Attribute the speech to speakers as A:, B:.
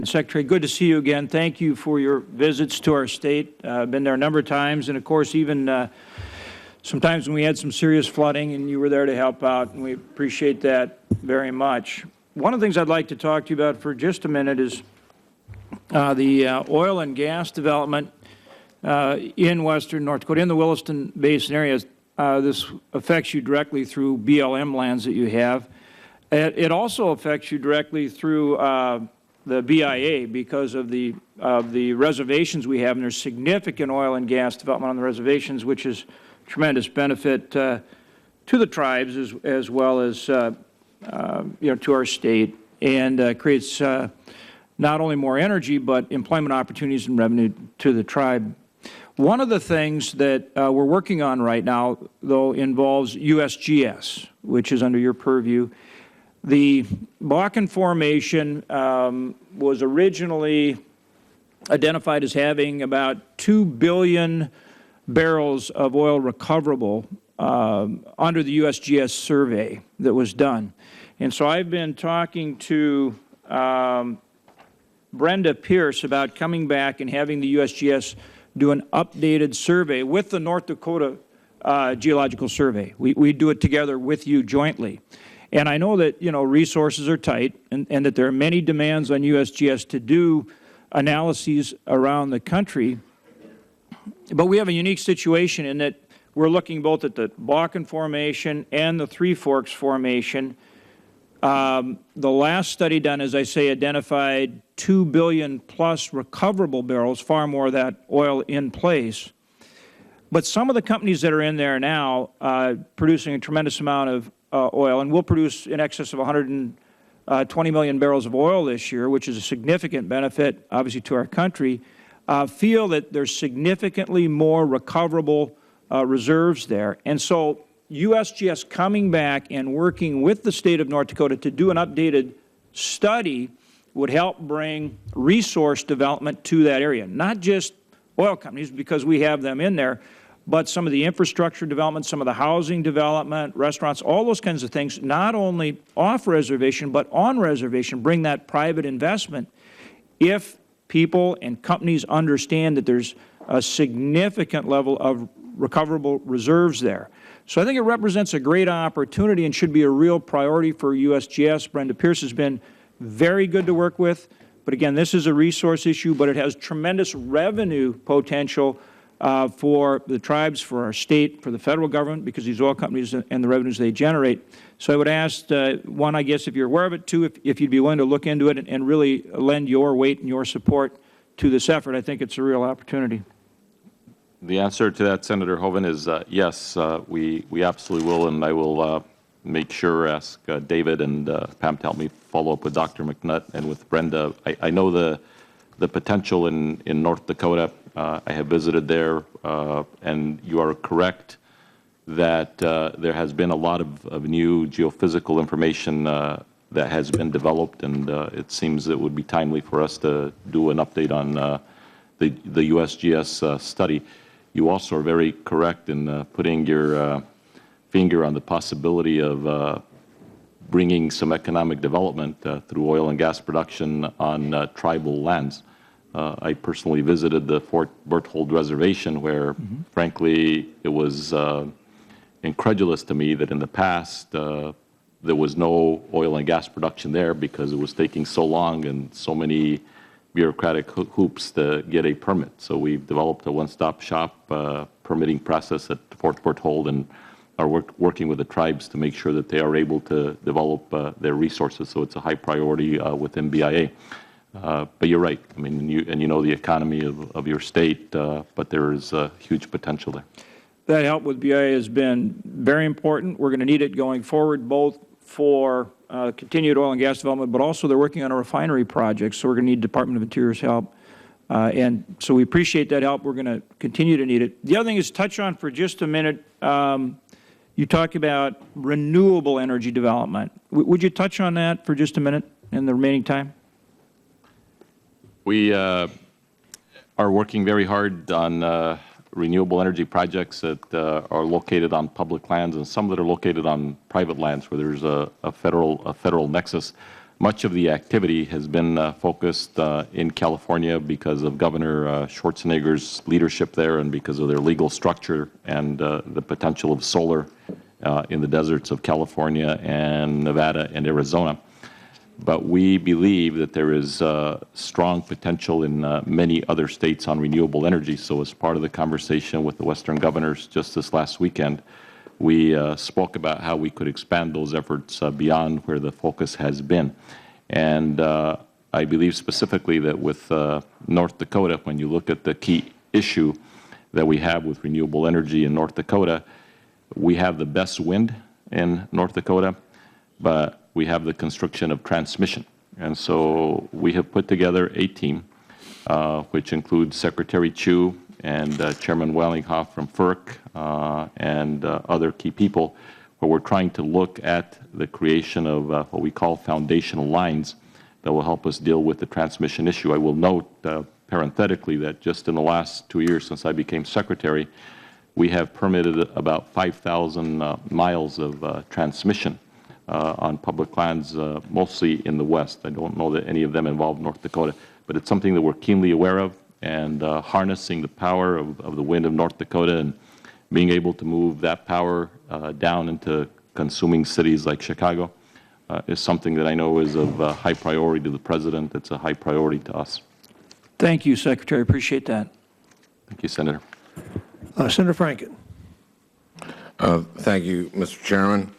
A: Secretary, good to see you again. Thank you for your visits to our state. I've been there a number of times, and of course, even sometimes when we had some serious flooding, and you were there to help out, and we appreciate that very much. One of the things I'd like to talk to you about for just a minute is the oil and gas development in western North Dakota, in the Williston Basin area. This affects you directly through BLM lands that you have. It also affects you directly through the BIA because of the reservations we have, and there's significant oil and gas development on the reservations, which is tremendous benefit to the tribes as well as to our state, and creates not only more energy but employment opportunities and revenue to the tribe. One of the things that we're working on right now, though, involves USGS, which is under your purview. The Bakken Formation was originally identified as having about 2 billion barrels of oil recoverable under the USGS survey that was done. And so I've been talking to Brenda Pierce about coming back and having the USGS do an updated survey with the North Dakota Geological Survey. We do it together with you jointly. And I know that, resources are tight and that there are many demands on USGS to do analyses around the country. But we have a unique situation in that we're looking both at the Bakken Formation and the Three Forks Formation. The last study done, as I say, identified 2 billion plus recoverable barrels, far more of that oil in place. But some of the companies that are in there now producing a tremendous amount of oil, and we'll produce in excess of 120 million barrels of oil this year, which is a significant benefit, obviously, to our country, feel that there's significantly more recoverable reserves there. And so USGS coming back and working with the state of North Dakota to do an updated study would help bring resource development to that area, not just oil companies, because we have them in there, but some of the infrastructure development, some of the housing development, restaurants, all those kinds of things, not only off reservation, but on reservation, bring that private investment if people and companies understand that there's a significant level of recoverable reserves there. So I think it represents a great opportunity and should be a real priority for USGS. Brenda Pierce has been very good to work with. But again, this is a resource issue, but it has tremendous revenue potential for the tribes, for our state, for the federal government, because these oil companies and the revenues they generate. So I would ask, one, I guess, if you're aware of it, two, if you'd be willing to look into it and really lend your weight and your support to this effort. I think it's a real opportunity.
B: The answer to that, Senator Hoeven, is yes, we absolutely will, and I will make sure, ask David and Pam to help me follow up with Dr. McNutt and with Brenda. I know the potential in North Dakota. I have visited there, and you are correct that there has been a lot of new geophysical information that has been developed, and it seems it would be timely for us to do an update on the USGS study. You also are very correct in putting your finger on the possibility of bringing some economic development through oil and gas production on tribal lands. I personally visited the Fort Berthold Reservation where, frankly, it was incredulous to me that in the past there was no oil and gas production there because it was taking so long and so many bureaucratic hoops to get a permit. So we've developed a one-stop shop permitting process at Fort Berthold and are working with the tribes to make sure that they are able to develop their resources. So it's a high priority within BIA. But you're right. I mean, you know the economy of your state, but there is huge potential there.
A: That help with BIA has been very important. We're going to need it going forward, both for continued oil and gas development, but also they're working on a refinery project, so we're going to need Department of Interior's help. And so we appreciate that help. We're going to continue to need it. The other thing is touch on for just a minute, you talk about renewable energy development. Would you touch on that for just a minute in the remaining time?
B: We are working very hard on renewable energy projects that are located on public lands and some that are located on private lands where there's a federal nexus. much of the activity has been focused in California because of Governor Schwarzenegger's leadership there and because of their legal structure and the potential of solar in the deserts of California and Nevada and Arizona. But we believe that there is strong potential in many other states on renewable energy. So as part of the conversation with the Western governors just this last weekend, we spoke about how we could expand those efforts beyond where the focus has been. And I believe specifically that with North Dakota, when you look at the key issue that we have with renewable energy in North Dakota, we have the best wind in North Dakota, but we have the construction of transmission. And so we have put together a team, which includes Secretary Chu and Chairman Wellinghoff from FERC and other key people, where we're trying to look at the creation of what we call foundational lines that will help us deal with the transmission issue. I will note parenthetically that just in the last 2 years since I became Secretary, we have permitted about 5,000 miles of transmission on public lands, mostly in the West. I don't know that any of them involve North Dakota, but it's something that we're keenly aware of, and harnessing the power of the wind of North Dakota and being able to move that power down into consuming cities like Chicago is something that I know is of high priority to the President. It's a high priority to us.
A: Thank you, Secretary. Appreciate that.
B: Thank you, Senator.
C: Senator Franken.
D: Thank you, Mr. Chairman.